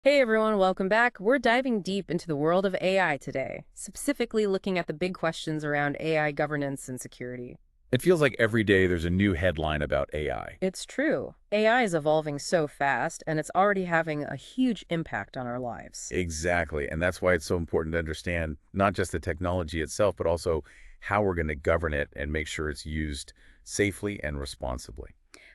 Hey everyone, welcome back. We're diving deep into the world of AI today, specifically looking at the big questions around AI governance and security. It feels like every day there's a new headline about AI. It's true. AI is evolving so fast, and it's already having a huge impact on our lives. Exactly. And that's why it's so important to understand not just the technology itself, but also how we're going to govern it and make sure it's used safely and responsibly.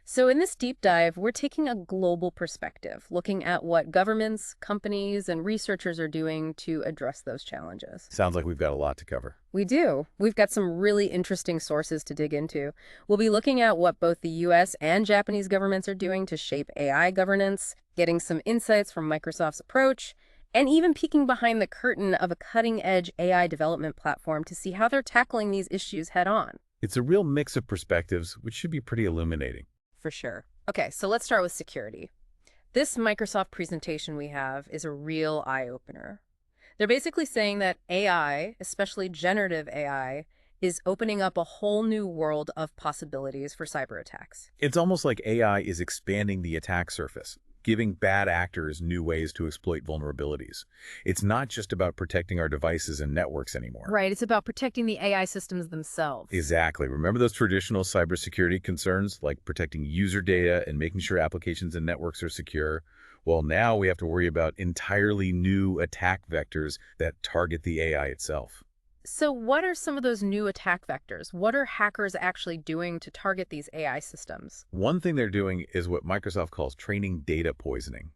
So, in this deep dive, we're taking a global perspective, looking at what governments, companies, and researchers are doing to address those challenges. Sounds like we've got a lot to cover. We do. We've got some really interesting sources to dig into. We'll be looking at what both the US and Japanese governments are doing to shape AI governance, getting some insights from Microsoft's approach, and even peeking behind the curtain of a cutting-edge AI development platform to see how they're tackling these issues head-on. It's a real mix of perspectives, which should be pretty illuminating. For sure. Okay, so let's start with security. This Microsoft presentation we have is a real eye-opener. They're basically saying that AI, especially generative AI, is opening up a whole new world of possibilities for cyber attacks. It's almost like AI is expanding the attack surface, giving bad actors new ways to exploit vulnerabilities. It's not just about protecting our devices and networks anymore. Right, it's about protecting the AI systems themselves. Exactly. Remember those traditional cybersecurity concerns, like protecting user data and making sure applications and networks are secure? Well, now we have to worry about entirely new attack vectors that target the AI itself. So what are some of those new attack vectors? What are hackers actually doing to target these AI systems? One thing they're doing is what Microsoft calls training data poisoning.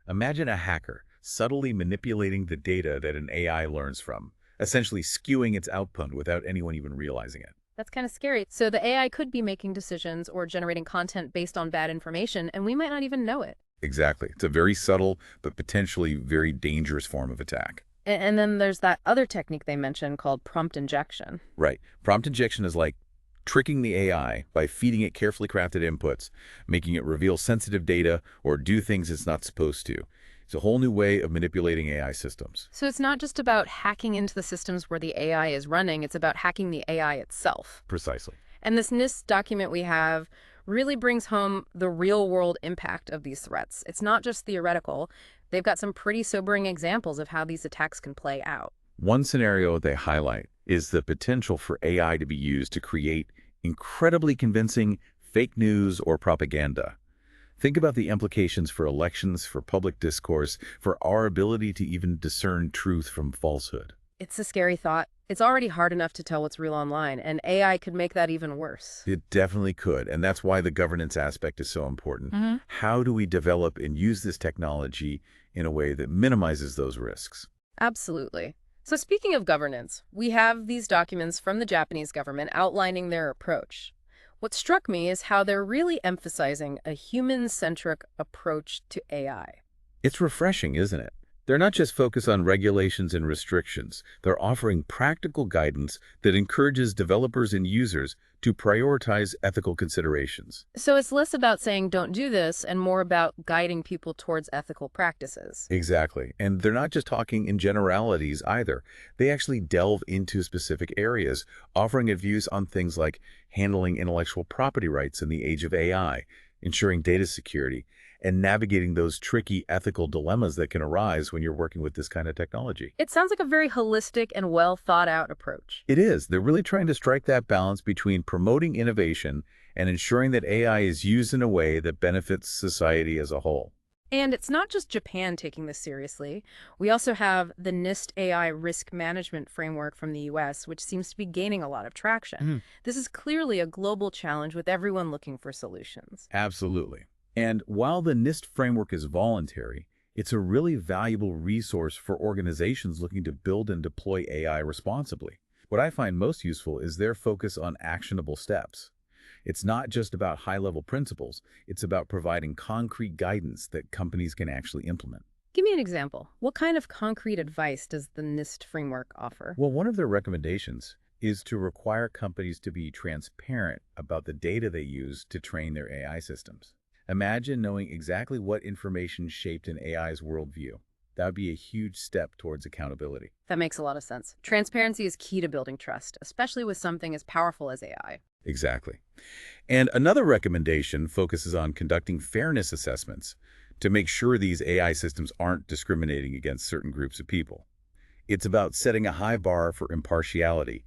Imagine a hacker subtly manipulating the data that an AI learns from, essentially skewing its output without anyone even realizing it. That's kind of scary. So the AI could be making decisions or generating content based on bad information, and we might not even know it. Exactly. It's a very subtle but potentially very dangerous form of attack. And then there's that other technique they mentioned called prompt injection. Right. Prompt injection is like tricking the AI by feeding it carefully crafted inputs, making it reveal sensitive data or do things it's not supposed to. It's a whole new way of manipulating AI systems. So it's not just about hacking into the systems where the AI is running, it's about hacking the AI itself. Precisely. And this NIST document we have really brings home the real-world impact of these threats. It's not just theoretical. They've got some pretty sobering examples of how these attacks can play out. One scenario they highlight is the potential for AI to be used to create incredibly convincing fake news or propaganda. Think about the implications for elections, for public discourse, for our ability to even discern truth from falsehood. It's a scary thought. It's already hard enough to tell what's real online, and AI could make that even worse. It definitely could, and that's why the governance aspect is so important. How do we develop and use this technology in a way that minimizes those risks? Absolutely. So speaking of governance, we have these documents from the Japanese government outlining their approach. What struck me is how they're really emphasizing a human-centric approach to AI. It's refreshing, isn't it? They're not just focused on regulations and restrictions. They're offering practical guidance that encourages developers and users to prioritize ethical considerations. So it's less about saying don't do this and more about guiding people towards ethical practices. Exactly. And they're not just talking in generalities either. They actually delve into specific areas, offering views on things like handling intellectual property rights in the age of AI, ensuring data security, and navigating those tricky ethical dilemmas that can arise when you're working with this kind of technology. It sounds like a very holistic and well thought out approach. It is. They're really trying to strike that balance between promoting innovation and ensuring that AI is used in a way that benefits society as a whole. And it's not just Japan taking this seriously. We also have the NIST AI risk management framework from the US, which seems to be gaining a lot of traction. This is clearly a global challenge with everyone looking for solutions. Absolutely. And while the NIST framework is voluntary, it's a really valuable resource for organizations looking to build and deploy AI responsibly. What I find most useful is their focus on actionable steps. It's not just about high-level principles, it's about providing concrete guidance that companies can actually implement. Give me an example. What kind of concrete advice does the NIST framework offer? Well, one of their recommendations is to require companies to be transparent about the data they use to train their AI systems. Imagine knowing exactly what information shaped an AI's worldview. That would be a huge step towards accountability. That makes a lot of sense. Transparency is key to building trust, especially with something as powerful as AI. Exactly. And another recommendation focuses on conducting fairness assessments to make sure these AI systems aren't discriminating against certain groups of people. It's about setting a high bar for impartiality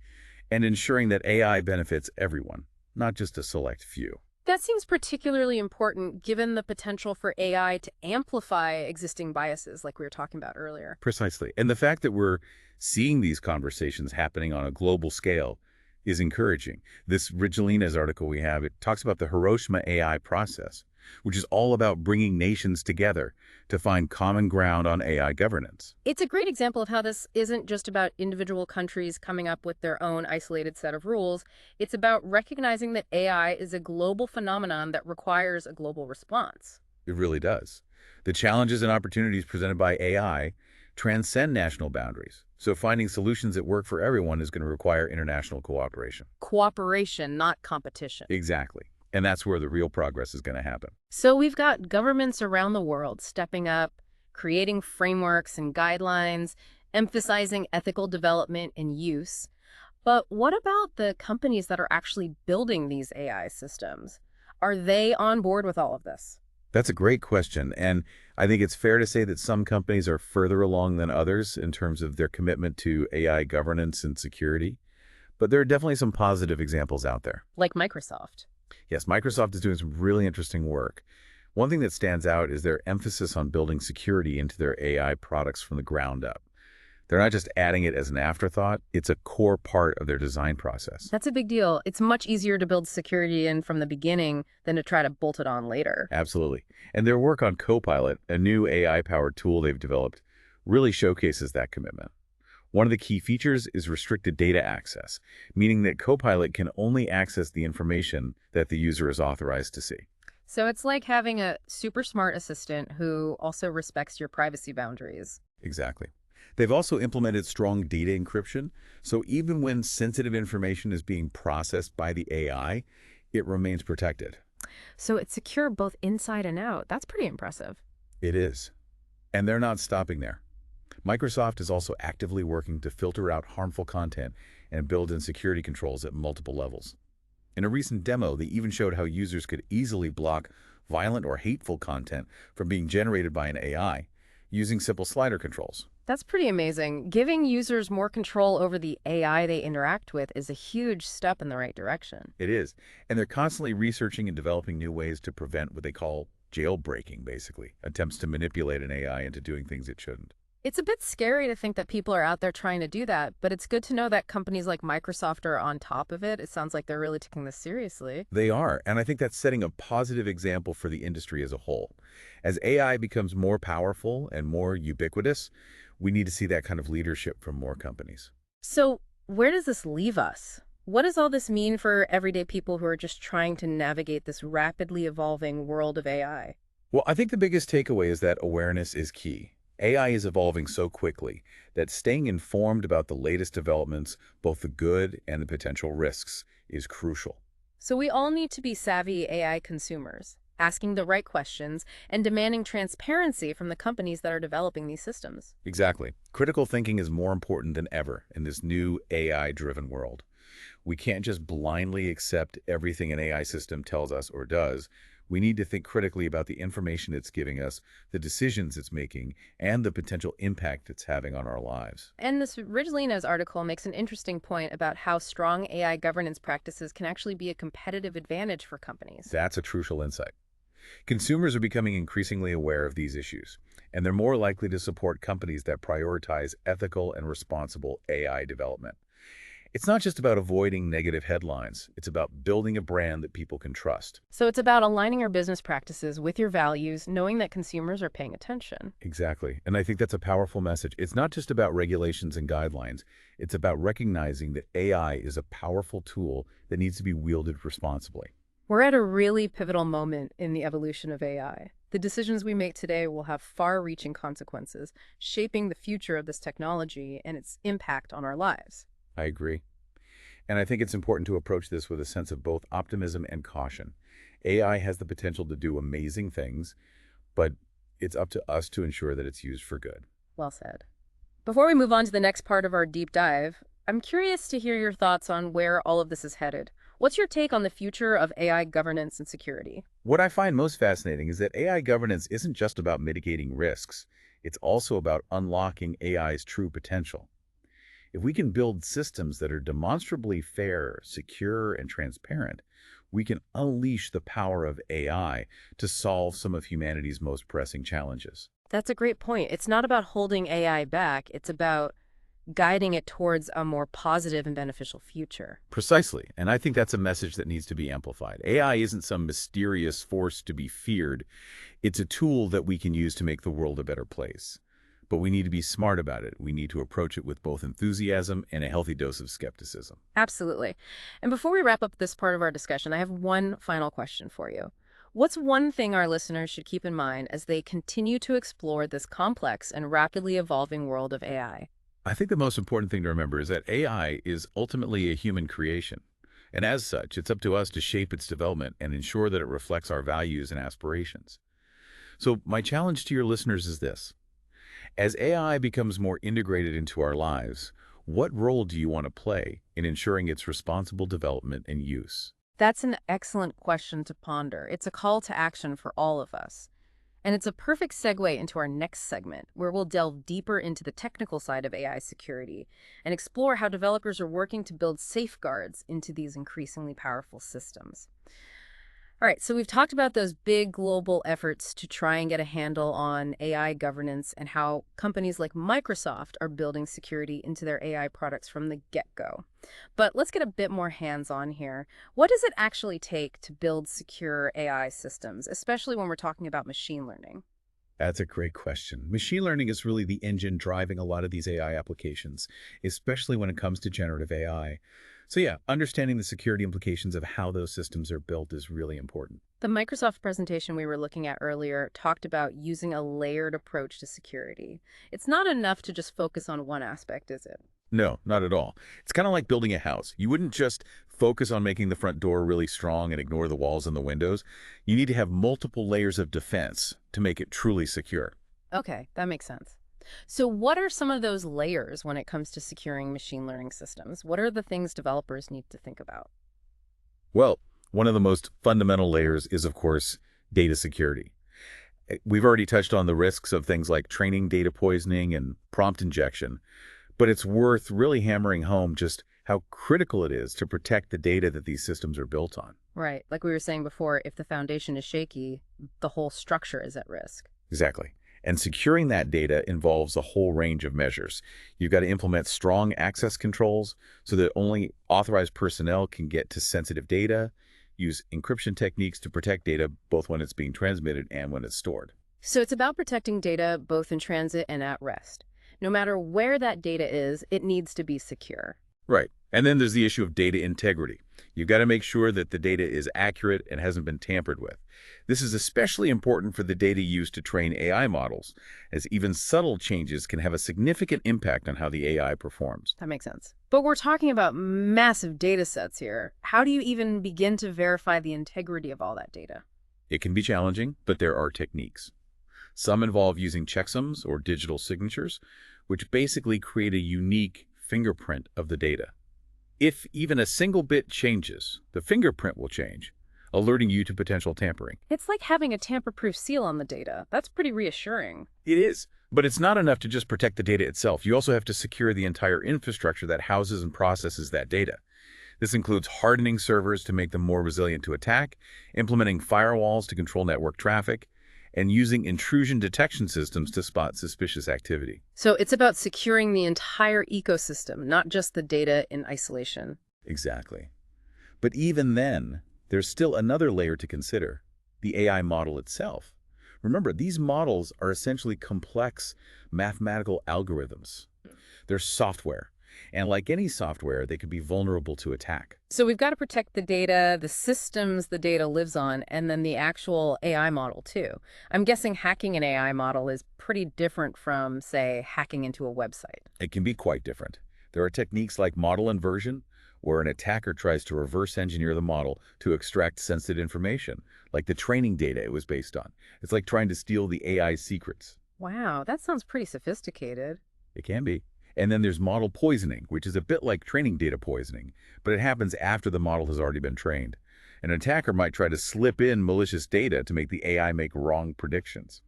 and ensuring that AI benefits everyone, not just a select few. That seems particularly important given the potential for AI to amplify existing biases like we were talking about earlier. Precisely. And the fact that we're seeing these conversations happening on a global scale is encouraging. This Ridgelina's article we have, it talks about the Hiroshima AI process, which is all about bringing nations together to find common ground on AI governance. It's a great example of how this isn't just about individual countries coming up with their own isolated set of rules. It's about recognizing that AI is a global phenomenon that requires a global response. It really does. The challenges and opportunities presented by AI transcend national boundaries. So finding solutions that work for everyone is going to require international cooperation. Cooperation, not competition. Exactly. And that's where the real progress is going to happen. So we've got governments around the world stepping up, creating frameworks and guidelines, emphasizing ethical development and use. But what about the companies that are actually building these AI systems? Are they on board with all of this? That's a great question. And I think it's fair to say that some companies are further along than others in terms of their commitment to AI governance and security. But there are definitely some positive examples out there. Like Microsoft. Yes, Microsoft is doing some really interesting work. One thing that stands out is their emphasis on building security into their AI products from the ground up. They're not just adding it as an afterthought, it's a core part of their design process. That's a big deal. It's much easier to build security in from the beginning than to try to bolt it on later. Absolutely. And their work on Copilot, a new AI-powered tool they've developed, really showcases that commitment. One of the key features is restricted data access, meaning that Copilot can only access the information that the user is authorized to see. So it's like having a super smart assistant who also respects your privacy boundaries. Exactly. They've also implemented strong data encryption, so even when sensitive information is being processed by the AI, it remains protected. So it's secure both inside and out. That's pretty impressive. It is. And they're not stopping there. Microsoft is also actively working to filter out harmful content and build in security controls at multiple levels. In a recent demo, they even showed how users could easily block violent or hateful content from being generated by an AI using simple slider controls. That's pretty amazing. Giving users more control over the AI they interact with is a huge step in the right direction. It is. And they're constantly researching and developing new ways to prevent what they call jailbreaking, basically, attempts to manipulate an AI into doing things it shouldn't. It's a bit scary to think that people are out there trying to do that, but it's good to know that companies like Microsoft are on top of it. It sounds like they're really taking this seriously. They are, and I think that's setting a positive example for the industry as a whole. As AI becomes more powerful and more ubiquitous, we need to see that kind of leadership from more companies. So where does this leave us? What does all this mean for everyday people who are just trying to navigate this rapidly evolving world of AI? Well, I think the biggest takeaway is that awareness is key. AI is evolving so quickly that staying informed about the latest developments, both the good and the potential risks, is crucial. So we all need to be savvy AI consumers, asking the right questions and demanding transparency from the companies that are developing these systems. Exactly. Critical thinking is more important than ever in this new AI-driven world. We can't just blindly accept everything an AI system tells us or does. We need to think critically about the information it's giving us, the decisions it's making, and the potential impact it's having on our lives. And this Ridgelina's article makes an interesting point about how strong AI governance practices can actually be a competitive advantage for companies. That's a crucial insight. Consumers are becoming increasingly aware of these issues, and they're more likely to support companies that prioritize ethical and responsible AI development. It's not just about avoiding negative headlines. It's about building a brand that people can trust. So it's about aligning your business practices with your values, knowing that consumers are paying attention. Exactly. And I think that's a powerful message. It's not just about regulations and guidelines. It's about recognizing that AI is a powerful tool that needs to be wielded responsibly. We're at a really pivotal moment in the evolution of AI. The decisions we make today will have far-reaching consequences, shaping the future of this technology and its impact on our lives. I agree. And I think it's important to approach this with a sense of both optimism and caution. AI has the potential to do amazing things, but it's up to us to ensure that it's used for good. Well said. Before we move on to the next part of our deep dive, I'm curious to hear your thoughts on where all of this is headed. What's your take on the future of AI governance and security? What I find most fascinating is that AI governance isn't just about mitigating risks. It's also about unlocking AI's true potential. If we can build systems that are demonstrably fair, secure, and transparent, we can unleash the power of AI to solve some of humanity's most pressing challenges. That's a great point. It's not about holding AI back, it's about guiding it towards a more positive and beneficial future. Precisely, and I think that's a message that needs to be amplified. AI isn't some mysterious force to be feared. It's a tool that we can use to make the world a better place. But we need to be smart about it. We need to approach it with both enthusiasm and a healthy dose of skepticism. Absolutely. And before we wrap up this part of our discussion, I have one final question for you. What's one thing our listeners should keep in mind as they continue to explore this complex and rapidly evolving world of AI? I think the most important thing to remember is that AI is ultimately a human creation. And as such, it's up to us to shape its development and ensure that it reflects our values and aspirations. So my challenge to your listeners is this. As AI becomes more integrated into our lives, what role do you want to play in ensuring its responsible development and use? That's an excellent question to ponder. It's a call to action for all of us. And it's a perfect segue into our next segment, where we'll delve deeper into the technical side of AI security and explore how developers are working to build safeguards into these increasingly powerful systems. All right, so we've talked about those big global efforts to try and get a handle on AI governance and how companies like Microsoft are building security into their AI products from the get-go. But let's get a bit more hands-on here. What does it actually take to build secure AI systems, especially when we're talking about machine learning? That's a great question. Machine learning is really the engine driving a lot of these AI applications, especially when it comes to generative AI. So yeah, understanding the security implications of how those systems are built is really important. The Microsoft presentation we were looking at earlier talked about using a layered approach to security. It's not enough to just focus on one aspect, is it? No, not at all. It's kind of like building a house. You wouldn't just focus on making the front door really strong and ignore the walls and the windows. You need to have multiple layers of defense to make it truly secure. Okay, that makes sense. So what are some of those layers when it comes to securing machine learning systems? What are the things developers need to think about? Well, one of the most fundamental layers is, of course, data security. We've already touched on the risks of things like training data poisoning and prompt injection, but it's worth really hammering home just how critical it is to protect the data that these systems are built on. Right, like we were saying before, if the foundation is shaky, the whole structure is at risk. Exactly. And securing that data involves a whole range of measures. You've got to implement strong access controls so that only authorized personnel can get to sensitive data, use encryption techniques to protect data both when it's being transmitted and when it's stored. So it's about protecting data both in transit and at rest. No matter where that data is, it needs to be secure. Right. And then there's the issue of data integrity. You've got to make sure that the data is accurate and hasn't been tampered with. This is especially important for the data used to train AI models, as even subtle changes can have a significant impact on how the AI performs. That makes sense. But we're talking about massive data sets here. How do you even begin to verify the integrity of all that data? It can be challenging, but there are techniques. Some involve using checksums or digital signatures, which basically create a unique fingerprint of the data. If even a single bit changes, the fingerprint will change, alerting you to potential tampering. It's like having a tamper-proof seal on the data. That's pretty reassuring. It is. But it's not enough to just protect the data itself. You also have to secure the entire infrastructure that houses and processes that data. This includes hardening servers to make them more resilient to attack, implementing firewalls to control network traffic, and using intrusion detection systems to spot suspicious activity. So it's about securing the entire ecosystem, not just the data in isolation. Exactly. But even then, there's still another layer to consider, the AI model itself. Remember, these models are essentially complex mathematical algorithms. They're software, and like any software, they could be vulnerable to attack. So we've got to protect the data, the systems the data lives on, and then the actual AI model too. I'm guessing hacking an AI model is pretty different from, say, hacking into a website. It can be quite different. There are techniques like model inversion, where an attacker tries to reverse engineer the model to extract sensitive information, like the training data it was based on. It's like trying to steal the AI's secrets. Wow, that sounds pretty sophisticated. It can be. And then there's model poisoning, which is a bit like training data poisoning, but it happens after the model has already been trained. An attacker might try to slip in malicious data to make the AI make wrong predictions.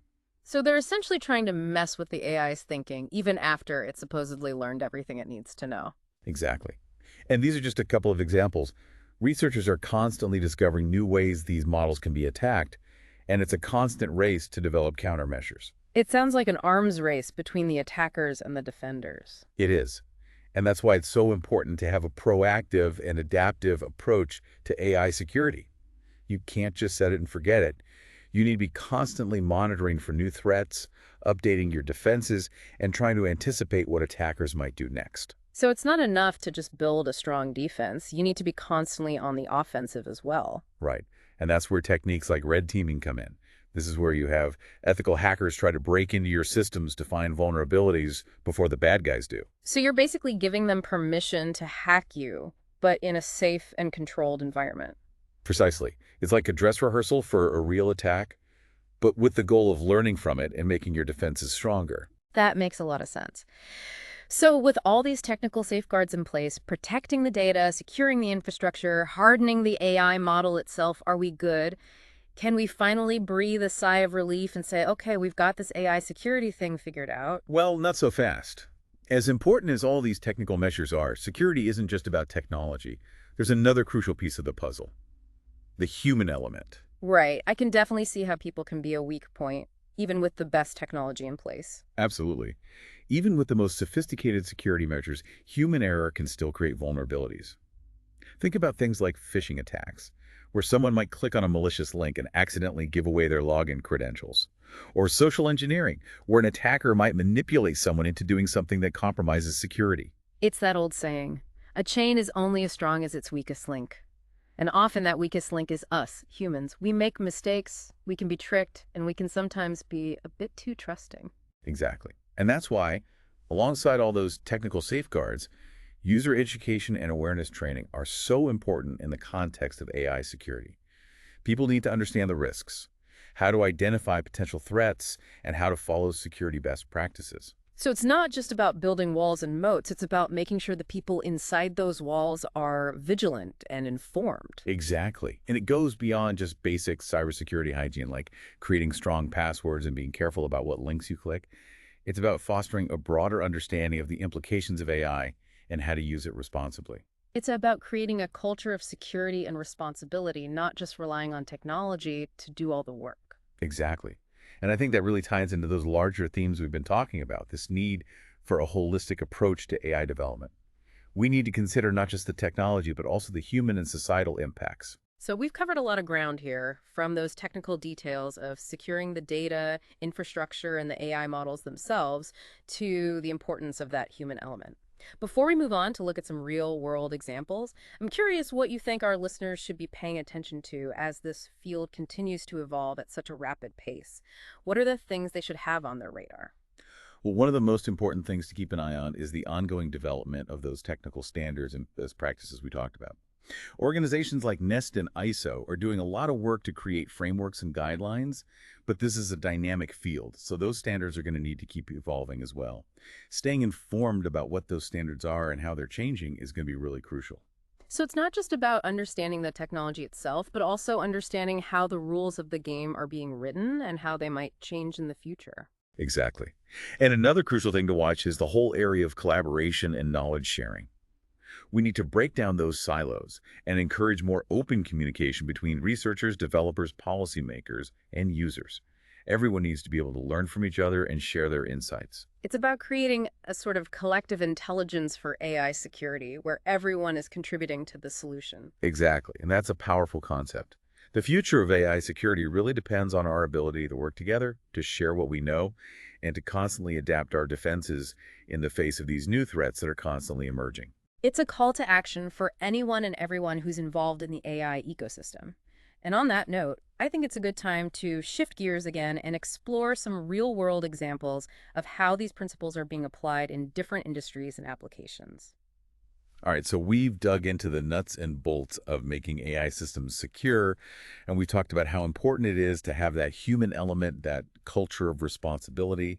So they're essentially trying to mess with the AI's thinking, even after it supposedly learned everything it needs to know. Exactly. And these are just a couple of examples. Researchers are constantly discovering new ways these models can be attacked, and it's a constant race to develop countermeasures. It sounds like an arms race between the attackers and the defenders. It is. And that's why it's so important to have a proactive and adaptive approach to AI security. You can't just set it and forget it. You need to be constantly monitoring for new threats, updating your defenses, and trying to anticipate what attackers might do next. So it's not enough to just build a strong defense. You need to be constantly on the offensive as well. Right. And that's where techniques like red teaming come in. This is where you have ethical hackers try to break into your systems to find vulnerabilities before the bad guys do. So you're basically giving them permission to hack you, but in a safe and controlled environment. Precisely. It's like a dress rehearsal for a real attack, but with the goal of learning from it and making your defenses stronger. That makes a lot of sense. So with all these technical safeguards in place, protecting the data, securing the infrastructure, hardening the AI model itself, are we good? Can we finally breathe a sigh of relief and say, okay, we've got this AI security thing figured out? Well, not so fast. As important as all these technical measures are, security isn't just about technology. There's another crucial piece of the puzzle: the human element. Right. I can definitely see how people can be a weak point, even with the best technology in place. Absolutely. Even with the most sophisticated security measures, human error can still create vulnerabilities. Think about things like phishing attacks, where someone might click on a malicious link and accidentally give away their login credentials. Or social engineering, where an attacker might manipulate someone into doing something that compromises security. It's that old saying, a chain is only as strong as its weakest link. And often that weakest link is us, humans. We make mistakes, we can be tricked, and we can sometimes be a bit too trusting. Exactly. And that's why, alongside all those technical safeguards, user education and awareness training are so important in the context of AI security. People need to understand the risks, how to identify potential threats, and how to follow security best practices. So it's not just about building walls and moats, it's about making sure the people inside those walls are vigilant and informed. Exactly. And it goes beyond just basic cybersecurity hygiene, like creating strong passwords and being careful about what links you click. It's about fostering a broader understanding of the implications of AI and how to use it responsibly. It's about creating a culture of security and responsibility, not just relying on technology to do all the work. Exactly. And I think that really ties into those larger themes we've been talking about, this need for a holistic approach to AI development. We need to consider not just the technology, but also the human and societal impacts. So we've covered a lot of ground here, from those technical details of securing the data, infrastructure, and the AI models themselves, to the importance of that human element. Before we move on to look at some real-world examples, I'm curious what you think our listeners should be paying attention to as this field continues to evolve at such a rapid pace. What are the things they should have on their radar? Well, one of the most important things to keep an eye on is the ongoing development of those technical standards and best practices we talked about. Organizations like NIST and ISO are doing a lot of work to create frameworks and guidelines, but this is a dynamic field, so those standards are going to need to keep evolving as well. Staying informed about what those standards are and how they're changing is going to be really crucial. So it's not just about understanding the technology itself, but also understanding how the rules of the game are being written and how they might change in the future. Exactly. And another crucial thing to watch is the whole area of collaboration and knowledge sharing. We need to break down those silos and encourage more open communication between researchers, developers, policymakers, and users. Everyone needs to be able to learn from each other and share their insights. It's about creating a sort of collective intelligence for AI security where everyone is contributing to the solution. Exactly, and that's a powerful concept. The future of AI security really depends on our ability to work together, to share what we know, and to constantly adapt our defenses in the face of these new threats that are constantly emerging. It's a call to action for anyone and everyone who's involved in the AI ecosystem. And on that note, I think it's a good time to shift gears again and explore some real-world examples of how these principles are being applied in different industries and applications. All right, so we've dug into the nuts and bolts of making AI systems secure, and we talked about how important it is to have that human element, that culture of responsibility.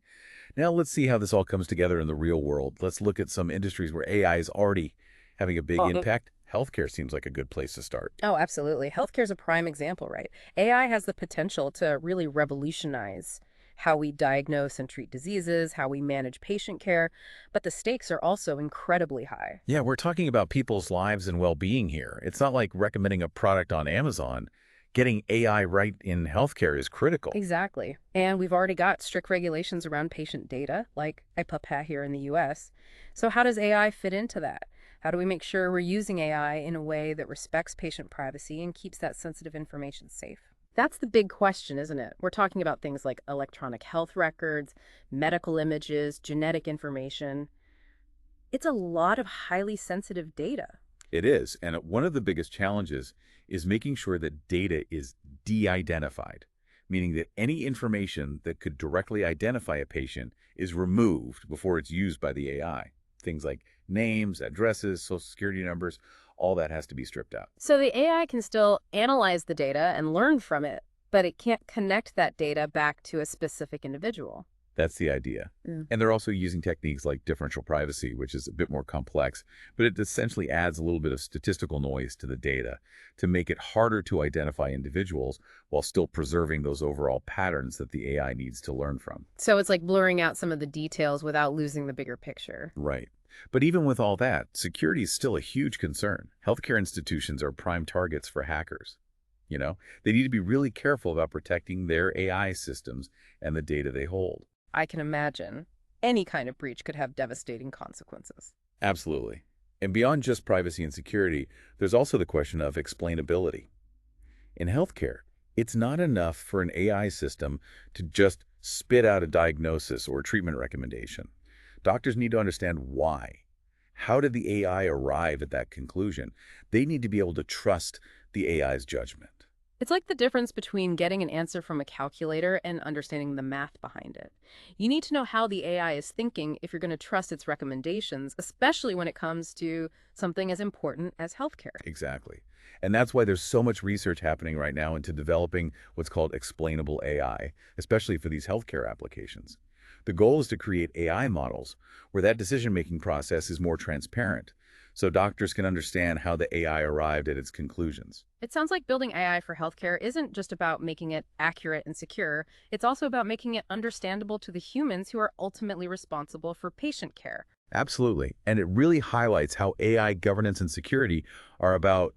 Now let's see how this all comes together in the real world. Let's look at some industries where AI is already having a big impact. Healthcare seems like a good place to start. Oh, absolutely. Healthcare is a prime example, right? AI has the potential to really revolutionize how we diagnose and treat diseases, how we manage patient care, but the stakes are also incredibly high. Yeah, we're talking about people's lives and well-being here. It's not like recommending a product on Amazon. Getting AI right in healthcare is critical. Exactly. And we've already got strict regulations around patient data, like IPAPA here in the US. So how does AI fit into that? How do we make sure we're using AI in a way that respects patient privacy and keeps that sensitive information safe? That's the big question, isn't it? We're talking about things like electronic health records, medical images, genetic information. It's a lot of highly sensitive data. It is, and one of the biggest challenges is making sure that data is de-identified, meaning that any information that could directly identify a patient is removed before it's used by the AI. Things like names, addresses, social security numbers, all that has to be stripped out. So the AI can still analyze the data and learn from it, but it can't connect that data back to a specific individual. That's the idea. Mm. And they're also using techniques like differential privacy, which is a bit more complex, but it essentially adds a little bit of statistical noise to the data to make it harder to identify individuals while still preserving those overall patterns that the AI needs to learn from. So it's like blurring out some of the details without losing the bigger picture. Right. But even with all that, security is still a huge concern. Healthcare institutions are prime targets for hackers. They need to be really careful about protecting their AI systems and the data they hold. I can imagine any kind of breach could have devastating consequences. Absolutely. And beyond just privacy and security, there's also the question of explainability. In healthcare, it's not enough for an AI system to just spit out a diagnosis or treatment recommendation. Doctors need to understand why. How did the AI arrive at that conclusion? They need to be able to trust the AI's judgment. It's like the difference between getting an answer from a calculator and understanding the math behind it. You need to know how the AI is thinking if you're going to trust its recommendations, especially when it comes to something as important as healthcare. Exactly. And that's why there's so much research happening right now into developing what's called explainable AI, especially for these healthcare applications. The goal is to create AI models where that decision-making process is more transparent, so doctors can understand how the AI arrived at its conclusions. It sounds like building AI for healthcare isn't just about making it accurate and secure, it's also about making it understandable to the humans who are ultimately responsible for patient care. Absolutely. And it really highlights how AI governance and security are about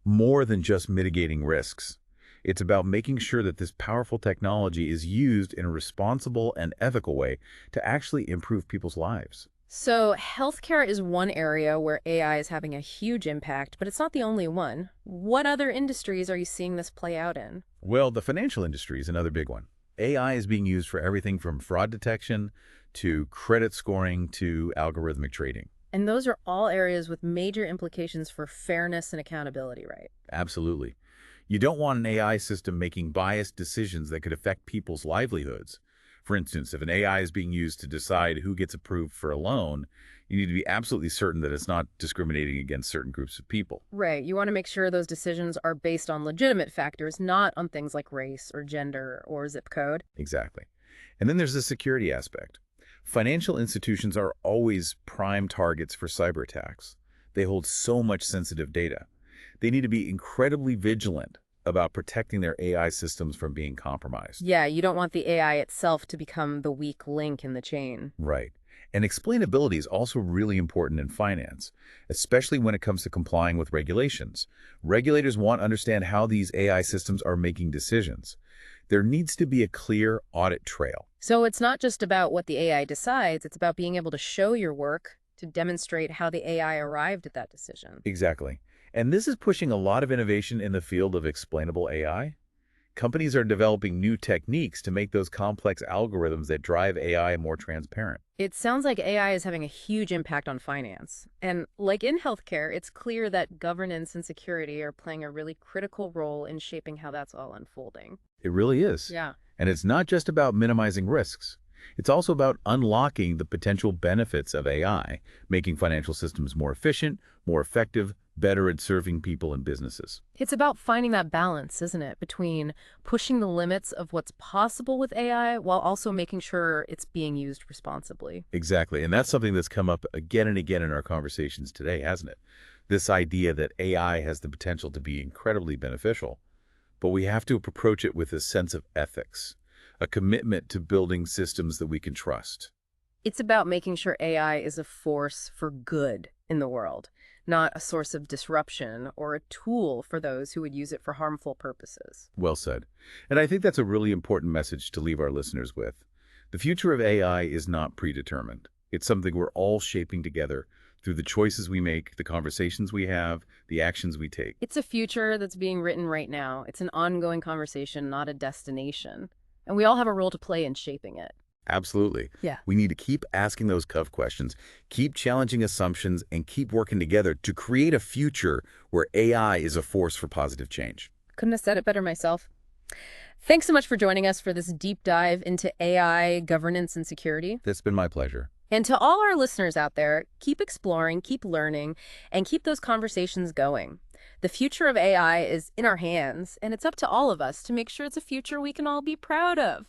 more than just mitigating risks. It's about making sure that this powerful technology is used in a responsible and ethical way to actually improve people's lives. So healthcare is one area where AI is having a huge impact, but it's not the only one. What other industries are you seeing this play out in? Well, the financial industry is another big one. AI is being used for everything from fraud detection to credit scoring to algorithmic trading. And those are all areas with major implications for fairness and accountability, right? Absolutely. You don't want an AI system making biased decisions that could affect people's livelihoods. For instance, if an AI is being used to decide who gets approved for a loan, you need to be absolutely certain that it's not discriminating against certain groups of people. Right. You want to make sure those decisions are based on legitimate factors, not on things like race or gender or zip code. Exactly. And then there's the security aspect. Financial institutions are always prime targets for cyber attacks. They hold so much sensitive data. They need to be incredibly vigilant about protecting their AI systems from being compromised. Yeah, you don't want the AI itself to become the weak link in the chain. Right. And explainability is also really important in finance, especially when it comes to complying with regulations. Regulators want to understand how these AI systems are making decisions. There needs to be a clear audit trail. So it's not just about what the AI decides, it's about being able to show your work to demonstrate how the AI arrived at that decision. Exactly. And this is pushing a lot of innovation in the field of explainable AI. Companies are developing new techniques to make those complex algorithms that drive AI more transparent. It sounds like AI is having a huge impact on finance. And like in healthcare, it's clear that governance and security are playing a really critical role in shaping how that's all unfolding. It really is. Yeah. And it's not just about minimizing risks. It's also about unlocking the potential benefits of AI, making financial systems more efficient, more effective, better at serving people and businesses. It's about finding that balance, isn't it, between pushing the limits of what's possible with AI while also making sure it's being used responsibly. Exactly. And that's something that's come up again and again in our conversations today, hasn't it? This idea that AI has the potential to be incredibly beneficial, but we have to approach it with a sense of ethics, a commitment to building systems that we can trust. It's about making sure AI is a force for good in the world, not a source of disruption or a tool for those who would use it for harmful purposes. Well said. And I think that's a really important message to leave our listeners with. The future of AI is not predetermined. It's something we're all shaping together through the choices we make, the conversations we have, the actions we take. It's a future that's being written right now. It's an ongoing conversation, not a destination. And we all have a role to play in shaping it. Absolutely. Yeah. We need to keep asking those tough questions, keep challenging assumptions, and keep working together to create a future where AI is a force for positive change. Couldn't have said it better myself. Thanks so much for joining us for this deep dive into AI governance and security. It's been my pleasure. And to all our listeners out there, keep exploring, keep learning, and keep those conversations going. The future of AI is in our hands, and it's up to all of us to make sure it's a future we can all be proud of.